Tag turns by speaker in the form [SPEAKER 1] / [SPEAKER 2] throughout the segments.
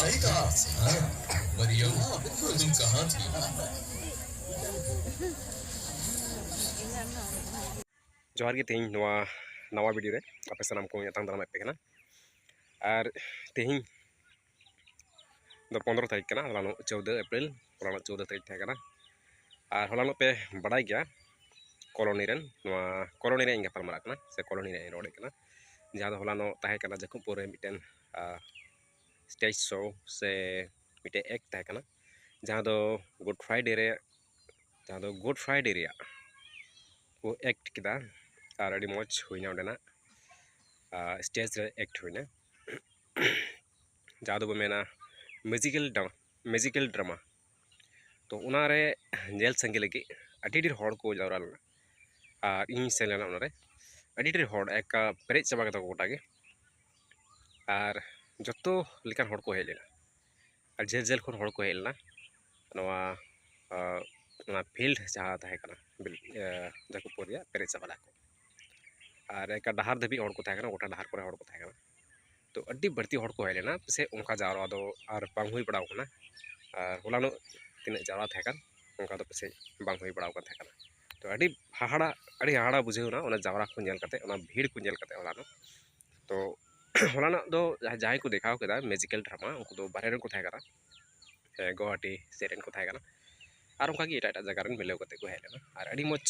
[SPEAKER 1] सही कहा। मरियम, तुम कहाँ थी?
[SPEAKER 2] जोहार गे तेहिं नवा वीडियो रे आपे सानाम को यातांग दाराम पे कना और तेहिं दो 15 तारीख कना हलानो 14 अप्रैल हलानो 14 तारीख थे कना और हलानो पे बड़ाई गया कॉलोनी रेन कॉलोनी रे इंगा परमारा कना से कॉलोनी रे रोडे कना जहां हलानो ताहे कना जखुपुर रे मिटेन स्टेज शो से मिटे एक ताहे कना जहां दो गुड फ्राइडे रे को एक्ट किदा और अड़ी मौज हुईना उडेना स्टेज रे एक्ट हुईना जहां दो मेना मैजिकल ड्रामा तो उनारे जेल संगे लगी अड़ी ढेर हड़ को जावरा लना और इन सेन लेना उनारे अड़ी ढेर हड़ एक पेरेज चाबा कता गोटा गे और जतो लेकान हड़ को हेलेना और जेल खन हड़ को हेलना नवा फील्ड जहाँ ताहे कना जकुपुर रिया पेरेज चाबा को और एक डहार धबी हड़ को ताहे कना गोटा डहार को हड़ को ताहे कना तो अड्डी बढ़ती हड़ को हेलेना से उनका जावरा दो और बांग हुई पड़ाव कना और हलानो तीन जावरा थाहे कन उनका तो पसे बांग हुई पड़ाव कन थाहे कना तो अड्डी हाहाड़ा बुझेवना उना जावरा को नेल कते उना भीड़ को नेल कते हलानो तो हलानो दो जाय को देखाव केदा मैजिकल ड्रामा उनको दो बाहर को थाहे कना गुवाहाटी सेरेन को थाहे कना और उनका एटा एटा जगह मिलाव कते को हेलेना और अड्डी मौज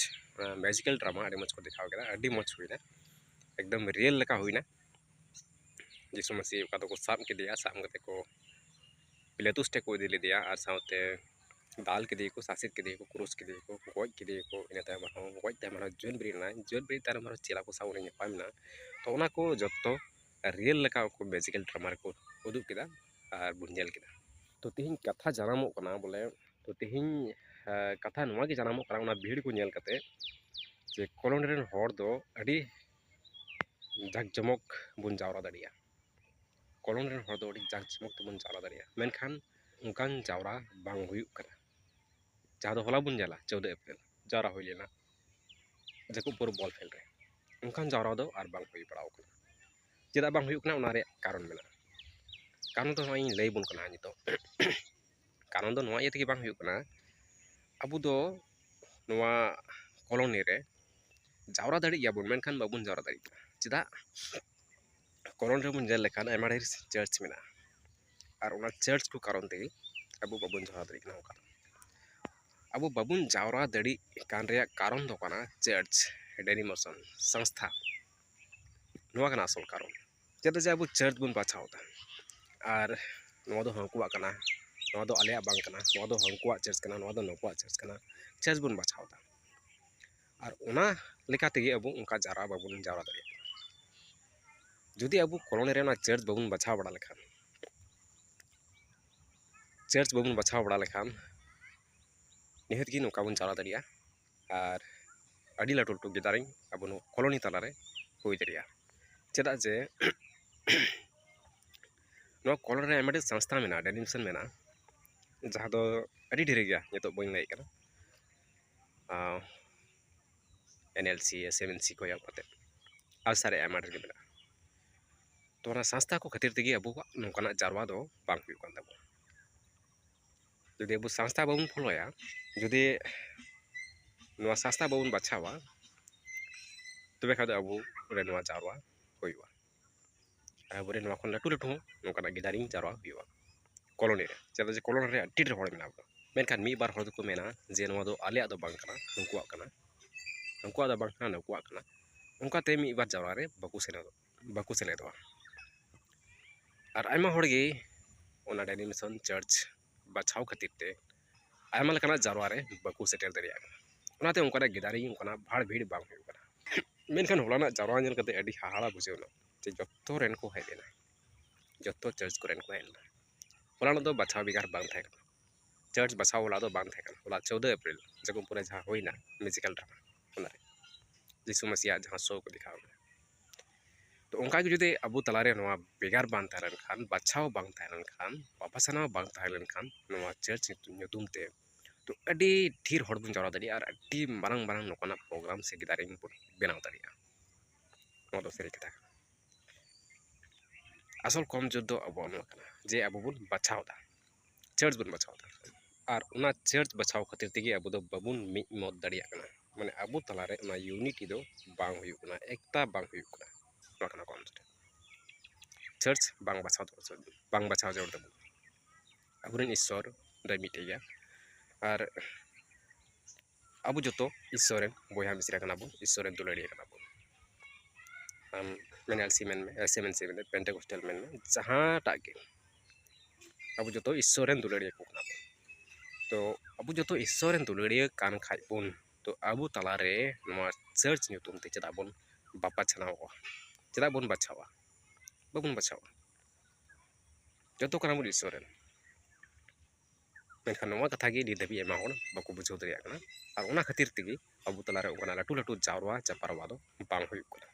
[SPEAKER 2] मैजिकल ड्रामा अड्डी मौज को देखाव केदा अड्डी मौज हुईना एकदम रियल लेका हुईना जिसु मसीह का को साब के दिया साम कते को पिलेतुस टे को इदी दिया और साउते दाल के दिए को सासित के दिए को क्रूस के दिए को गोज के दिए को इन तायम गोज तायम जोन ब्री तायम चेला को साउन पामना तो उना को जत्तो रियल लेका को मैजिकल ड्रामा को उदुग केदा और बुंजेल केदा तो तिहिं कथा जानामो कना बोले तो तिहिं कथा नवा के जानामो कना उना भीड़ को नेल कते जे कॉलोनी रेन हड़ दो अड़ी जाक जमक बुन जावरा दाड़िया कॉलोनी रेन हड़ दो अड़ी जाक जमक बुन जावरा दाड़िया मेनखान उनकान जावरा बांग हुई कना जहाँ दो हला बुन जाला 14 अप्रैल जावरा हुई लेना जकुपुर बॉल फील्ड रे उनकान जावरा दो और बांग हुई पड़ाव कना चेदा बांग हुई कना उना रे कारण मेना कारण तो नई लई बुन कना नितो कारण दो नवा ये तकी बांग हुई कना अबु दो नवा कॉलोनी रे जावरा दाड़ी या बुन मेनखान बाबुन जावरा दाड़ी चेदा कॉलोनी रे बुन जेल लेखान आयमा ढेर चर्च मेना और उना चर्च को कारण ते अबु बाबुन जावरा दाड़ी कना उका अब बाबुन जावरा दाड़ी कान रे कारण दो कना चर्च डेनिमोशन संस्था नवा कना असल कारण चेदा जे अब चर्च बुन बाछावता और नवा दो हंकुआ कना नवा दो आलेया बांग कना नवा दो हंकुआ चर्च कना नवा दो नकुआ चर्च कना चर्च बुन बाछावता और उना लेका तेगे अब उनका जारा बाबुन जावरा दाड़ी जुदी अब कॉलोनी रे चर्च बाबुन बाछाव बड़ा लेखान चर्च बाबुन बाछाव बड़ा लेखान निहत की नौका बन जावरा दाड़िया और अड़ी लाटू लाटू गेदारिंग अब कॉलोनी तलारे हुई दाड़िया चेदा जे नो कॉलोनी रे आयमा संस्था मेना डेनिमोशन मेना जहाँ दो अड़ी ढेर गया नितो बइन लई कना NLC SMNC को याव कते आसारे आयमा ढेर मेना तो ना संस्था को खातिर तेगे अब नौकाना जारवा दो बांग हुई कान ताबो जुदी अब संस्था बाबुन फॉलोया जुदी नवा संस्था बाबुन बाछावा तबे खादो अब रे नवा जारवा हुईवा अब रे नवा खन लाटू लाटू नौकाना गेदारिंग जारवा हुईवा कॉलोनी रे चेदा जे कॉलोनी रे अड्डी ढेर हड़ मेना मेनखान मी बार हड़ को मेना जे नवा दो आलेया दो बांग कना उनकुआ कना उनकुआ दो बांग कना नकुआ कना उनका ते मी बार जावरा रे बाकु सेलेदवा और आयमा हड़ गे ओना डेनिमेशन चर्च बाछाव खातिर ते आयमा लेकाना जारवा रे बाकु सेटेल दाड़िया ओनाते उनका गेदारिंग उनका भाड़ भीड़ बांग हुई कना मेनखान हलाना जारवा नेल कते अड्डी हाहाड़ा बुझेवना जे जत्तो रेन को हेलेना जत्तो चर्च को रेन को हेलना हलाना दो बाछाव बिगार बांग थाहे कना चर्च बाछाव वाला दो बांग थाहे कना हला 14 अप्रैल जकुपुर जहाँ हुईना म्यूजिकल ड्रामा उनारे जिसु मसीहा जहाँ शो को दिखाव तो उनका जुदे अबु तलारे नवा बेगार बांग थाहेन खान बाछाव बांग थाहेन खान वापसना बांग थाहेन खान नवा चर्च ᱧᱩᱛᱩᱢ ते तो अड्डी ढेर हड़ बुन जावरा दाड़िया और अड्डी मारंग मारंग नोकाना प्रोग्राम से गेदारिंग बुन बेनाव दाड़िया नवा दो सेरी कथा asal kom jod do abo anu kana je abo bun bachao da church bun bachao da ar una church bachao khatir tegi abo do babun mi mod dariya kana mane abo talare una unity do bang huyu kana ekta bang huyu kana no kana kom church bang bachao jor da aburen ishwar da mitega ar abu joto issoren boya misra kana bu issoren dulari kana bu मैंने LC man में LC man से Pentecostal man में जहाँ टागे अब जो तो ईश्वरन दुलड़िया को कना तो अब जो तो ईश्वरन दुलड़िया कान खाई बुन तो अब तलारे नवा चर्च न्यूतुम ते चदा बुन बापा छनावा चदा बुन बचावा बाबुन बचावा जो तो कना बुन ईश्वरन मेनखान नवा कथा गे नी दबी एमा होन बाको बुझो दरिया कना और उना खातिर तेगी अब तलारे उना लाटू लाटू जावरवा जापारवा दो बांग हुई कना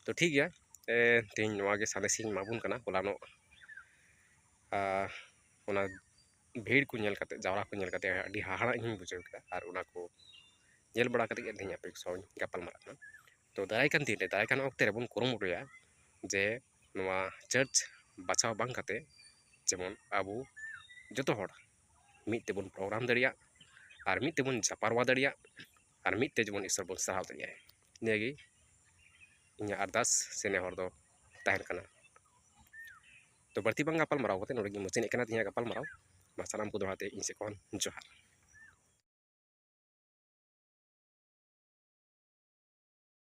[SPEAKER 2] तो ठीक गया तीन नवा गे सादेसिंग माबुन कना होलानो ओना भीड़ को नेल कते जावरा को नेल कते अडी हाहाड़ा इन बुझाव केदा और ओना को नेल बड़ा कते गे पे सौ गपल मारा तो दायकान दिन दायकान वक्त रे बन कुरुमुटुया जे नवा चर्च बचाव बांग कते जेमन आबू जतो हड़ मिट तेबन प्रोग्राम दरिया और मिट तेबन जापारवा दरिया और मिट ते जेमन ईश्वर बन सहाव दरिया नेगी इन्या अरदास से नेहर दो ताहन कना तो बढ़ती बांग गपल माराव कते नोडे मुचिन एकना तिया गपल माराव मासालाम को दोहाते इन से कौन जोहार।